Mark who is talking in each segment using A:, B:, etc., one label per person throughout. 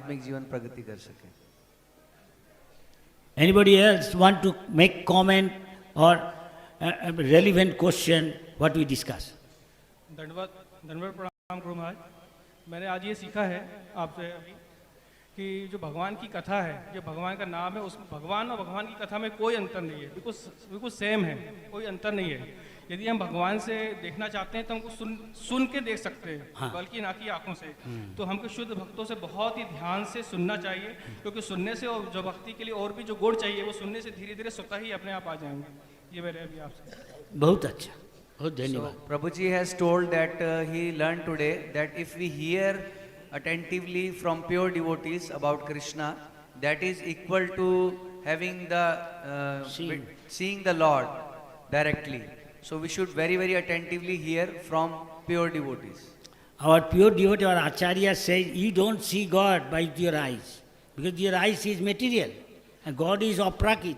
A: आध्यात्मिक जीवन प्रगति कर सके।
B: Anybody else want to make comment or a relevant question what we discuss?
C: धन्यवाद धन्यवाद प्रणाम गुरु महाराज। मैंने आज ये सीखा है आपसे अभी कि जो भगवान की कथा है, जो भगवान का नाम है, उस भगवान और भगवान की कथा में कोई अंतर नहीं है, बिल्कुल सेम है, कोई अंतर नहीं है। यदि हम भगवान से देखना चाहते हैं तो हमको सुन के देख सकते हैं,
B: हाँ।
C: बल्कि ना कि आंखों से। तो हमको शुद्ध भक्तों से बहुत ही ध्यान से सुनना चाहिए, क्योंकि सुनने से और जो भक्ति के लिए और भी जो गुण चाहिए वो सुनने से धीरे धीरे स्वतः ही अपने आप आ जाएंगे। ये मेरे अभी आपसे।
B: बहुत अच्छा, बहुत धन्यवाद।
A: So, Prabhuji has told that he learned today that if we hear attentively from pure devotees about Krishna, that is equal to having the seeing the Lord directly. So we should very very attentively hear from pure devotees.
B: Our pure devotee, our Acharya says, you don't see God by your eyes, because your eyes is material, and God is aprakrit.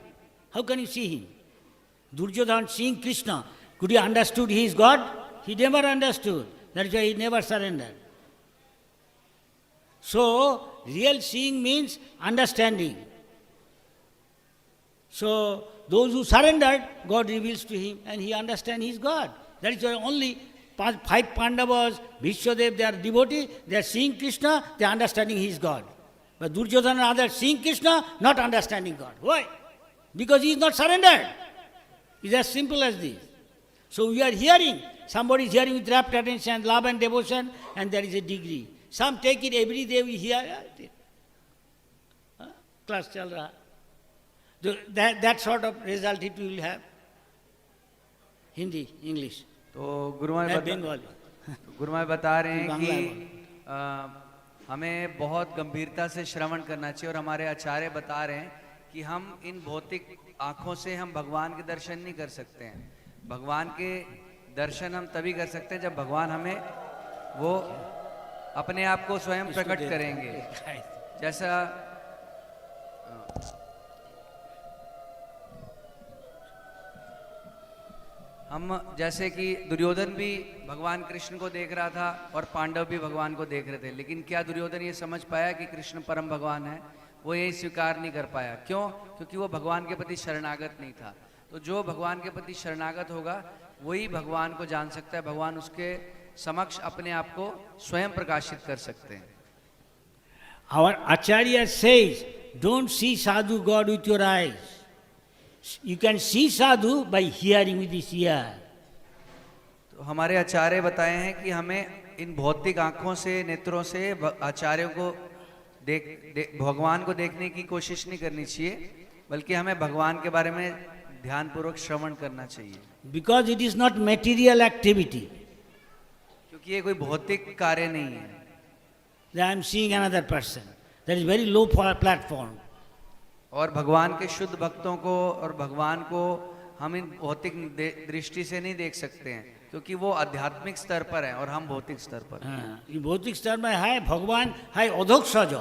B: How can you see Him? Duryodhana seeing Krishna, could he understood he is God? He never understood. That is why he never surrendered. So, real seeing means understanding. So, those who surrendered, God reveals to him and he understands he is God. That is why only 5 Pandavas, Bhishmadev, they are devotees, they are seeing Krishna, they are understanding he is God. But Duryodhana and others seeing Krishna, not understanding God. Why? Because he is not surrendered. It is as simple as this. So we are hearing, somebody is hearing with rapt attention, love and devotion, and there is a degree. Some take it every day, we hear, class chal raha. That sort of result it will have. Hindi, English.
A: तो गुरुमाई बता रहे हैं कि हमें बहुत गंभीरता से श्रवण करना चाहिए, और हमारे आचार्य बता रहे हैं कि हम इन भौतिक आँखों से हम भगवान के दर्शन नहीं कर सकते हैं। भगवान के दर्शन हम तभी कर सकते हैं जब भगवान हमें वो अपने आप को स्वयं प्रकट करेंगे। जैसा हम जैसे कि दुर्योधन भी भगवान कृष्ण को देख रहा था और पांडव भी भगवान को देख रहे थे, लेकिन क्या दुर्योधन ये समझ पाया कि कृष्ण परम भगवान है? वो ये स्वीकार नहीं कर पाया। क्यों? क्योंकि वो भगवान के प्रति शरणागत नहीं था। तो जो भगवान के प्रति शरणागत होगा वही भगवान को जान सकता है, भगवान उसके समक्ष अपने आप को स्वयं प्रकाशित कर सकते हैं।
B: Our Acharya says, don't see sadhu God with your eyes. You can see sadhu by hearing with his ear.
A: तो हमारे आचार्य बताए हैं कि हमें इन भौतिक आंखों से, नेत्रों से आचार्यों को भगवान को देखने की कोशिश नहीं करनी चाहिए, बल्कि हमें भगवान के बारे में ध्यानपूर्वक श्रवण करना चाहिए।
B: Because it is not material activity.
A: क्योंकि ये कोई भौतिक कार्य नहीं है।
B: I am seeing another person. That is very low platform.
A: और भगवान के शुद्ध भक्तों को और भगवान को हम इन भौतिक दृष्टि से नहीं देख सकते हैं, क्योंकि वो आध्यात्मिक स्तर पर है और हम भौतिक स्तर पर हैं।
B: भौतिक स्तर में है भगवान है अधोक्षज,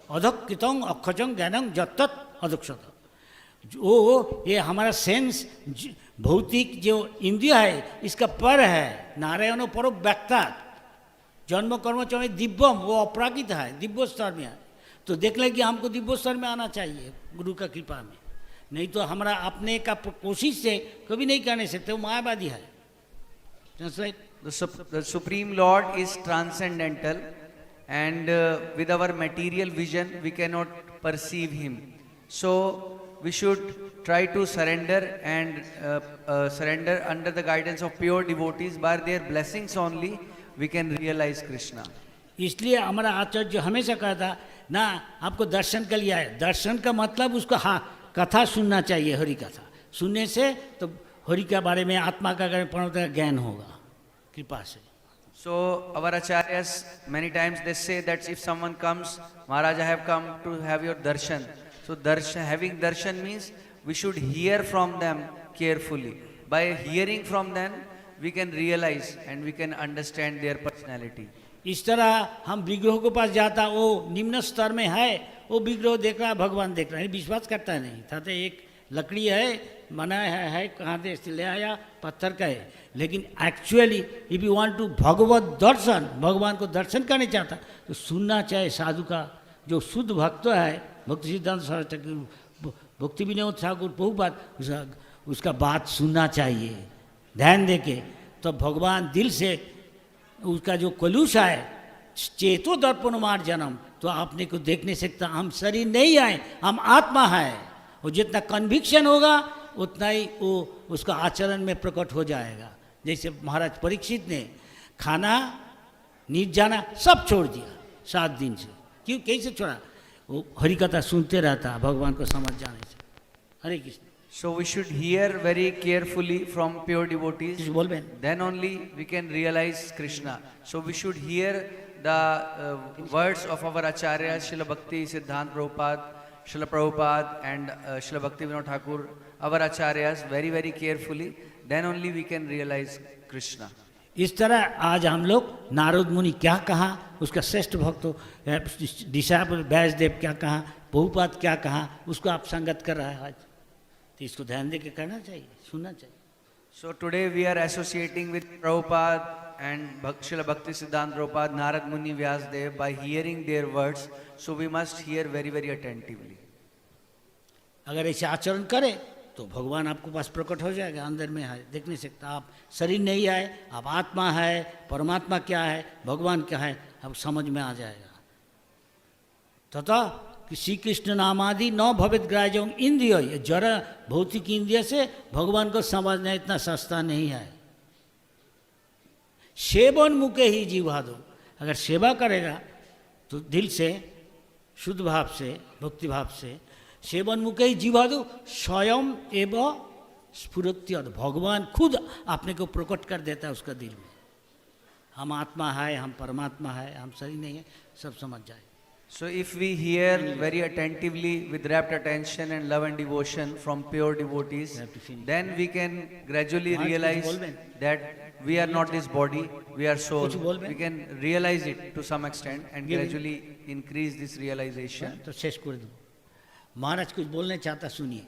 B: अधोकृतं अक्षजं ज्ञानं जत्तत् अधोक्षज। जो ये हमारा सेंस भौतिक जो इंद्रिय है इसका पर है। नारायण परो व्यक्ता जन्म कर्म चमे दिव्यम, वो अपराकित है, दिव्य स्तर में है। तो देख लें कि हमको दिव्य स्तर में आना चाहिए गुरु का कृपा में, नहीं तो हमारा अपने का कोशिश से कभी नहीं करने सकते, वो मायावादी है।
A: The Supreme Lord is transcendental, and with our material vision we cannot perceive Him. So we should try to surrender and surrender under the guidance of pure devotees. By their blessings only we can realize Krishna.
B: इसलिए हमारा आचार्य हमेशा कहता ना, आपको दर्शन के लिए आए, दर्शन का मतलब उसको हाँ कथा सुनना चाहिए, हरि कथा सुनने से तो हरि के बारे में, आत्मा का परमात्मा का ज्ञान होगा कृपा से।
A: So our acharyas many times they say that if someone comes, Maharaj, I have come to have your darshan. So having darshan means we should hear from them carefully. By hearing from them we can realize and we can understand their personality.
B: इस तरह हम विग्रह के पास जाता, वो निम्न स्तर में है, वो विग्रह देख रहा है, भगवान देख रहा है, विश्वास करता है नहीं था। तो एक लकड़ी है, मना है कहाँ से ले आया, पत्थर का है, लेकिन actually if you want to भगवत दर्शन, भगवान को दर्शन करने चाहता तो सुनना चाहिए साधु का जो शुद्ध भक्त है, भक्ति सिद्धांत सरस्वती ठाकुर, भक्ति विनोद ठाकुर प्रभुपाद, उसका बात सुनना चाहिए ध्यान देके। तो भगवान दिल से उसका जो कलुष है, चेतो दर्पण मार जन्म, तो आपने को देख नहीं सकता, हम शरीर नहीं आए, हम आत्मा है। और जितना कन्विक्शन होगा उतना ही वो उसका आचरण में प्रकट हो जाएगा। जैसे महाराज परीक्षित ने खाना नीच जाना सब छोड़ दिया 7 दिन से। क्यों, कैसे छोड़ा? वो हरि कथा सुनते रहता भगवान को समझ जाने से। हरे Krishna.
A: So we should hear very carefully from pure devotees.
B: कुछ बोल Ben.
A: Then only we can realize Krishna. So we should hear the words of our Acharya, Srila Bhakti Siddhant Prabhupada, Srila Prabhupada and Srila Bhakti Vinod Thakur, our Acharyas, very very carefully. Then only we can realize Krishna.
B: इस तरह आज हम लोग नारद मुनि क्या कहा, उसका श्रेष्ठ भक्त डिसाइपल व्यासदेव क्या कहा, प्रभुपाद क्या कहा, उसको आप संगत कर रहा है आज। तो इसको ध्यान दे के करना चाहिए, सुनना चाहिए।
A: So today we are associating with Prabhupada and Srila Bhakti Siddhanta Prabhupada, Narad Muni, Vyasdev by hearing their words. So we must hear very very attentively.
B: अगर ऐसे आचरण करे तो भगवान आपको पास प्रकट हो जाएगा, अंदर में है, देख नहीं सकता। आप शरीर नहीं आए, आप आत्मा है, परमात्मा क्या है, भगवान क्या है, अब समझ में आ जाएगा। तथा कि श्री कृष्ण नामादि न भवित ग्राह्यम इंद्रिय, जरा भौतिक इंद्रिय से भगवान को समझना इतना सस्ता नहीं है। सेवन मुके ही जीवा दो, अगर सेवा करेगा तो दिल से शुद्ध भाव से भक्ति भाव से, सेवन मुके ही जीवा दो स्वयं एवं स्फुरत्य, भगवान खुद अपने को प्रकट कर देता है उसका दिल में। हम आत्मा है, हम परमात्मा है, हम शरीर नहीं है, सब समझ जाए।
A: So if we hear very attentively with rapt attention and love and devotion from pure devotees, then we can gradually realize that we are not this body, we are soul. We can realize it to some extent and gradually increase this realization.
B: तो शेष कर दो। महाराज कुछ बोलने चाहता, सुनिए।